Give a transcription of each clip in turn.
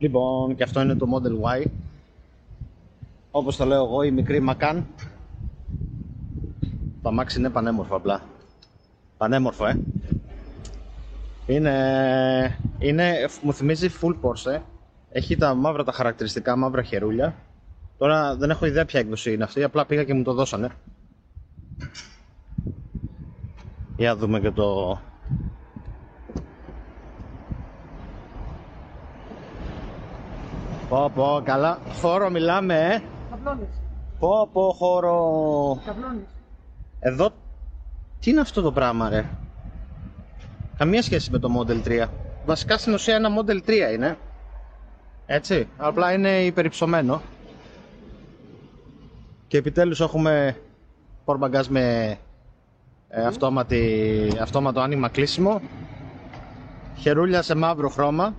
Λοιπόν, και αυτό είναι το Model Y. Όπως το λέω εγώ, η μικρή Macan. Το αμάξι είναι πανέμορφο απλά. Πανέμορφο, μου θυμίζει full Porsche. Έχει τα μαύρα τα χαρακτηριστικά, μαύρα χερούλια. Τώρα δεν έχω ιδέα ποια έκδοση είναι αυτή, απλά πήγα και μου το δώσανε. Για να δούμε και το... Πω, καλά. Χώρο μιλάμε, Καβλώνεις. Πω, χώρο. Καβλώνεις. Εδώ, τι είναι αυτό το πράγμα, ρε? Καμία σχέση με το Model 3. Βασικά στην ουσία ένα Model 3 είναι. Έτσι, απλά είναι υπερυψωμένο. Και επιτέλους έχουμε πορμπαγκάζ με αυτόματο άνοιγμα κλείσιμο. Χερούλια σε μαύρο χρώμα.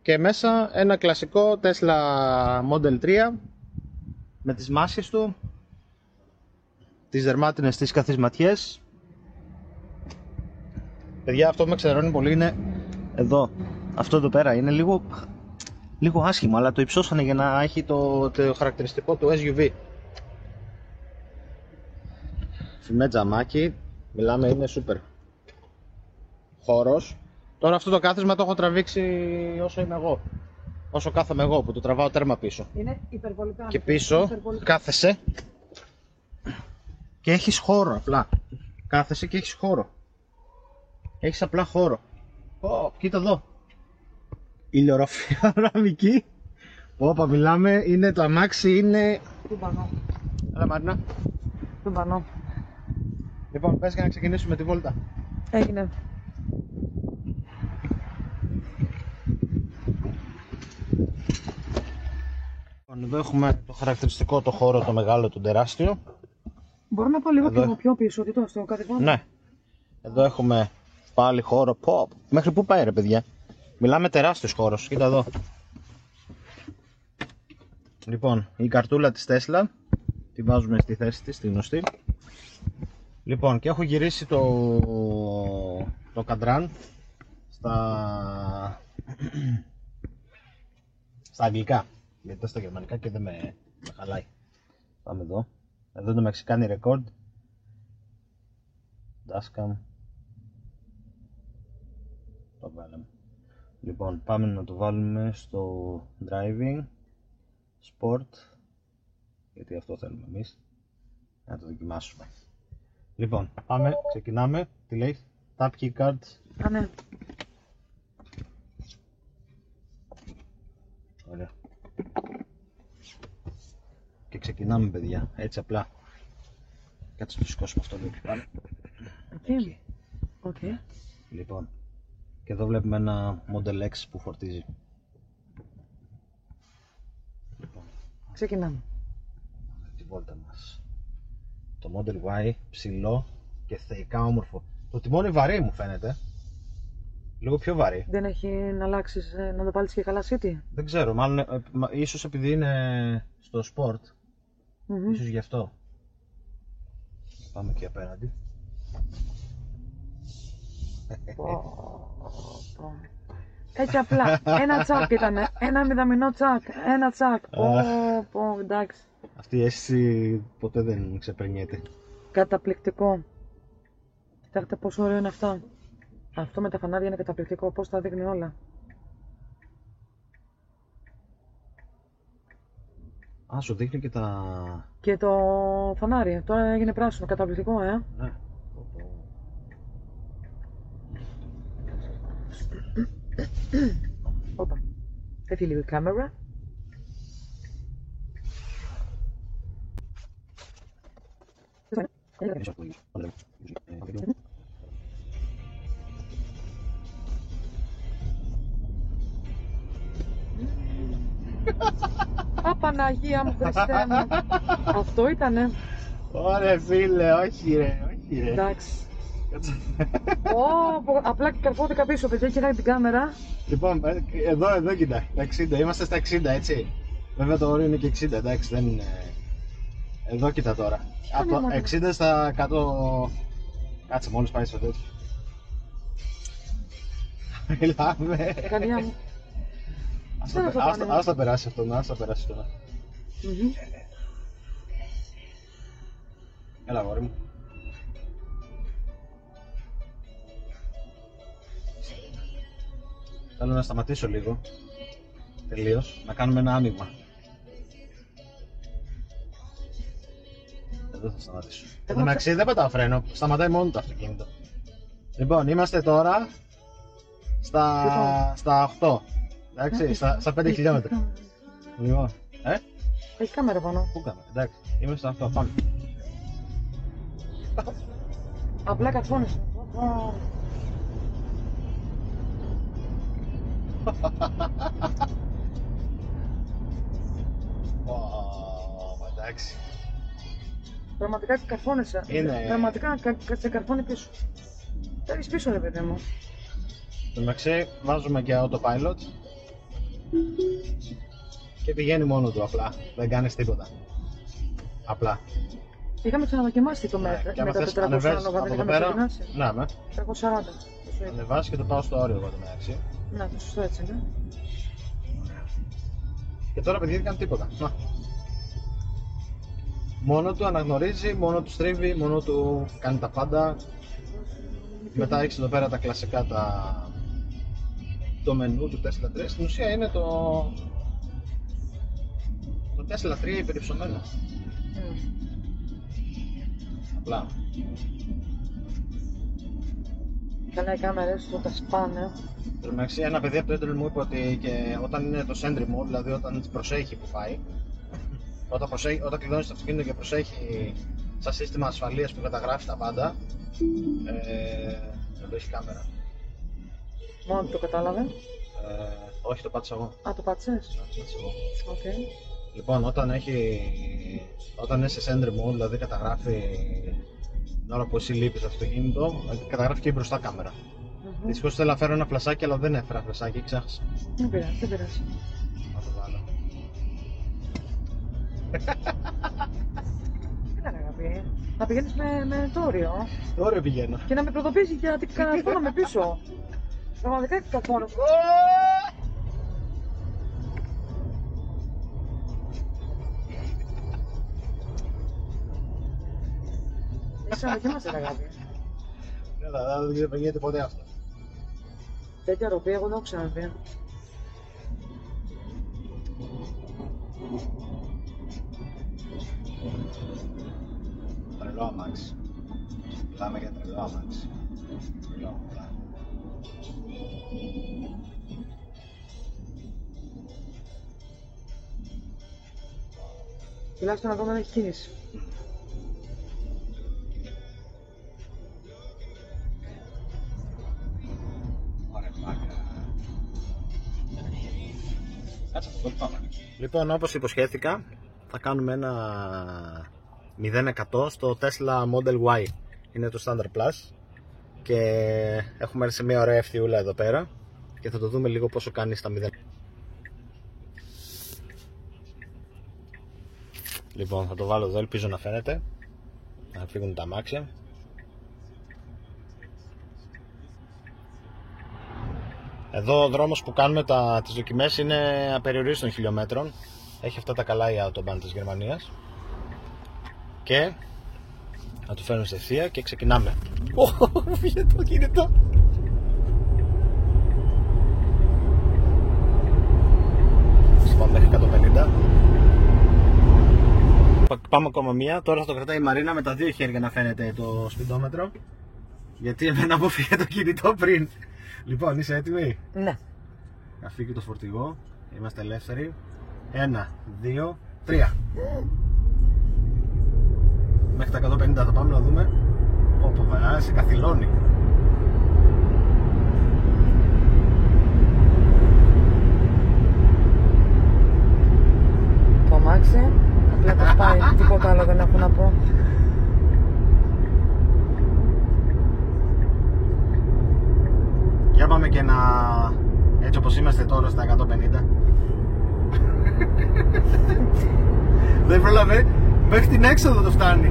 Και μέσα ένα κλασικό Tesla Model 3 με τις μάσκες του, τις δερμάτινες τις καθισματιές. Παιδιά, αυτό που με ξερώνει πολύ είναι εδώ, αυτό εδώ πέρα είναι λίγο άσχημο, αλλά το υψώσανε για να έχει το χαρακτηριστικό του SUV. Φημέ τζαμάκι, μιλάμε, είναι super χώρος. Τώρα αυτό το κάθισμα το έχω τραβήξει όσο είμαι εγώ. Όσο κάθομαι εγώ που το τραβάω τέρμα πίσω. Είναι υπερβολικά. Και πίσω κάθεσαι και έχεις χώρο απλά. Κάθεσαι και έχεις χώρο. Έχεις απλά χώρο. Κοίτα εδώ. Ηλιορροφία ραμική. Όπα μιλάμε, είναι το αμάξι, είναι... Τουμπανό. Έλα Μαρίνα. Τουμπανό. Λοιπόν, πες για να ξεκινήσουμε τη βόλτα. Έγινε. Εδώ έχουμε το χαρακτηριστικό το χώρο, το μεγάλο, το τεράστιο. Μπορώ να πάω λίγο Εδώ... και πιο πίσω, τι το στο κατεβάνω. Ναι. Εδώ έχουμε πάλι χώρο. Μέχρι πού πάει ρε παιδιά? Μιλάμε τεράστιος χώρος, κοίτα εδώ. Λοιπόν, η καρτούλα της Tesla τη βάζουμε στη θέση της, στη γνωστή. Λοιπόν, και έχω γυρίσει το καντράν στα αγγλικά, γιατί ήταν στα γερμανικά και δεν με χαλάει. Πάμε εδώ. Εδώ το Mexicani Record. Dashcam. Το βάλαμε. Λοιπόν, πάμε να το βάλουμε στο driving, sport, γιατί αυτό θέλουμε εμείς, να το δοκιμάσουμε. Λοιπόν, πάμε, ξεκινάμε. Τι λέει? Tap key card. Α, ναι. Ωραία. Και ξεκινάμε παιδιά, έτσι απλά. Κάτσε να το σηκώσουμε αυτό λίγο πάνω. Οκ. Λοιπόν, και εδώ βλέπουμε ένα Model X που φορτίζει. Λοιπόν, Ξεκινάμε. τη βόλτα μας. Το Model Y ψηλό και θεϊκά όμορφο. Το τιμόνι βαρύ μου φαίνεται. Λίγο πιο βαρύ. Δεν έχει να αλλάξεις, να το βάλεις και καλά city. Δεν ξέρω, μάλλον ίσως επειδή είναι στο sport. Ίσως γι' αυτό. Πάμε εκεί απέναντι. Έτσι απλά, ένα τσακ ήτανε, ένα μηδαμινό τσακ, ένα τσακ. Εντάξει. Αυτή η αίσθηση ποτέ δεν ξεπερνιέται. Καταπληκτικό. Κοιτάξτε πόσο ωραίο είναι αυτό. Αυτό με τα φανάρια είναι καταπληκτικό, πώς τα δείχνει όλα. Α, σου δείχνει και τα... Και το φανάρι, τώρα έγινε πράσινο, καταπληκτικό, Ναι. Όπα. Έφυγε λίγο η κάμερα. Παναγία μου, Χριστέ μου. Αυτό ήτανε. Ωραία φίλε, όχι ρε. Εντάξει. Απλά και καρφώθηκα πίσω, παιδιά, και είχα την κάμερα. Λοιπόν, εδώ κοίτα, τα 60, είμαστε στα 60 έτσι. Βέβαια το όριο είναι και 60, εντάξει, δεν είναι... Εδώ κοίτα τώρα. Από το 60 στα 100... Κάτσε μόλις πάει στο τέτοιο. Μιλάμε. Καρδιά μου. Ας τα περάσει αυτό, ας τα περάσει τώρα. Έλα, αγόρι μου. Θέλω να σταματήσω λίγο. Τελείως. Να κάνουμε ένα άνοιγμα. Εδώ θα σταματήσω. Εν τω μεταξύ δεν πετάω φρένο. Σταματάει μόνο το αυτοκίνητο. Λοιπόν, είμαστε τώρα στα 8. Εντάξει, στα 5 χιλιόμετρα. Λοιπόν, έχει κάμερα πάνω. Πού κάμερα, εντάξει, είμαι στα 8, πάμε. Απλά καρφώνεσαι. Εντάξει. Πραγματικά καρφώνεσαι. Είναι. Πραγματικά σε καρφώνει πίσω. Θέλεις πίσω ρε παιδί μου. Εντάξει, βάζουμε και autopilot. Και πηγαίνει μόνο του απλά. Δεν κάνεις τίποτα. Απλά. Είχαμε ξαναδοκιμάσει το μέτρο. Και με τα 400 ανώβα δεν είχαμε ξεκινάσει. Ναι, με. 340. Ανεβάσεις και το πάω στο όριο εγώ το μεταξύ. Ναι, το σωστό έτσι είναι. Και τώρα παιδιά δεν κάνει τίποτα. Να. Μόνο του αναγνωρίζει, μόνο του στρίβει, μόνο του κάνει τα πάντα. Μετά έχεις εδώ πέρα τα κλασικά το μενού του Tesla 3. Στην ουσία είναι το Tesla 3 υπερυψωμένο. Απλά. Καλά οι κάμερες του τα σπάνε. Εντάξει, ένα παιδί από το έντρελ μου είπε ότι και όταν είναι το sentry mode, δηλαδή όταν προσέχει που πάει, όταν κλειδώνεις το αυτοκίνητο και προσέχει σαν σύστημα ασφαλείας που καταγράφει τα πάντα, δεν το έχει κάμερα. Μόνο το κατάλαβε. Όχι, το πάτησα εγώ. Α, το πάτησες. Okay. Λοιπόν, όταν είναι σε sentry mode, δηλαδή καταγράφει την ώρα που εσύ λείπεις το αυτοκίνητο, καταγράφει και η μπροστά κάμερα. Δυστυχώς θέλω να φέρω ένα φλασάκι, αλλά δεν έφερα φλασάκι, ξέχασα. Δεν πειράζει, δεν πειράζει. Να το βάλω. Έλα ρε αγαπή, να πηγαίνεις με το όριο. Το όριο πηγαίνω. Και να με προδοποιήσει γιατί καρφώνομαι πίσω. Πραγματικά καρφώνομαι. Εσύ αναδοκιμάσαι ρε αγάπη. Δεν γίνεται ποτέ αυτό. Τέτοια ροπή εγώ δεν έχω ξαναδεί. Τρελό αμάξι. Μιλάμε για τρελό αμάξι. Τρελό. Τουλάχιστον ακόμα δεν έχει κίνηση. Λοιπόν, όπως υποσχέθηκα, θα κάνουμε ένα 0% στο Tesla Model Y. Είναι το Standard Plus και έχουμε έρθει σε μια ωραία ευθιούλα εδώ πέρα και θα το δούμε λίγο πόσο κάνει στα 0. Λοιπόν, θα το βάλω εδώ, ελπίζω να φαίνεται, να φύγουν τα αμάξια. Εδώ ο δρόμος που κάνουμε τις δοκιμές είναι απεριορίστων χιλιόμετρων. Έχει αυτά τα καλά η Autobahn της Γερμανίας. Και θα το φέρουμε σε ευθεία και ξεκινάμε. Μου φύγε το κινητό. Πάμε μέχρι 150. Πάμε ακόμα μία. Τώρα θα το κρατάει η Μαρίνα με τα δύο χέρια να φαίνεται το σπιντόμετρο. Γιατί εμένα μου φύγε το κινητό πριν. Λοιπόν, είσαι έτοιμη? Ναι. Να φύγει το φορτηγό. Είμαστε ελεύθεροι. 1, 2, 3. Μέχρι τα 150 θα πάμε να δούμε. Ωπω, σε καθυλώνει. Το αμάξι. Απλά το πάει. Τίποτα άλλο δεν έχω να πω. Για πάμε και έτσι όπως είμαστε τώρα στα 150. Δεν πρόλαβε, μέχρι την έξοδο το φτάνει.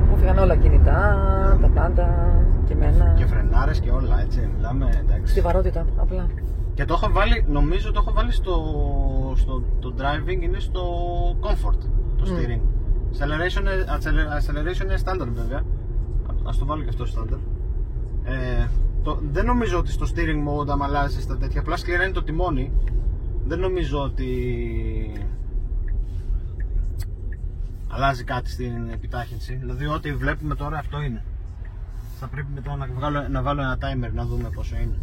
Μου φύγαν όλα κινητά, τα πάντα και εμένα. Και φρενάρει. μπάρες και όλα, έτσι, μιλάμε, εντάξει. Στη βαρότητα, απλά. Και το έχω βάλει, νομίζω το έχω βάλει το driving είναι στο comfort, το steering. Acceleration είναι standard βέβαια, ας το βάλω και αυτό standard. Δεν νομίζω ότι στο steering mode άμα αλλάζεις τα τέτοια, απλά σκληραίνει το τιμόνι. Δεν νομίζω ότι αλλάζει κάτι στην επιτάχυνση. Δηλαδή ό,τι βλέπουμε τώρα αυτό είναι. Θα πρέπει μετά να βάλω ένα timer να δούμε πόσο είναι.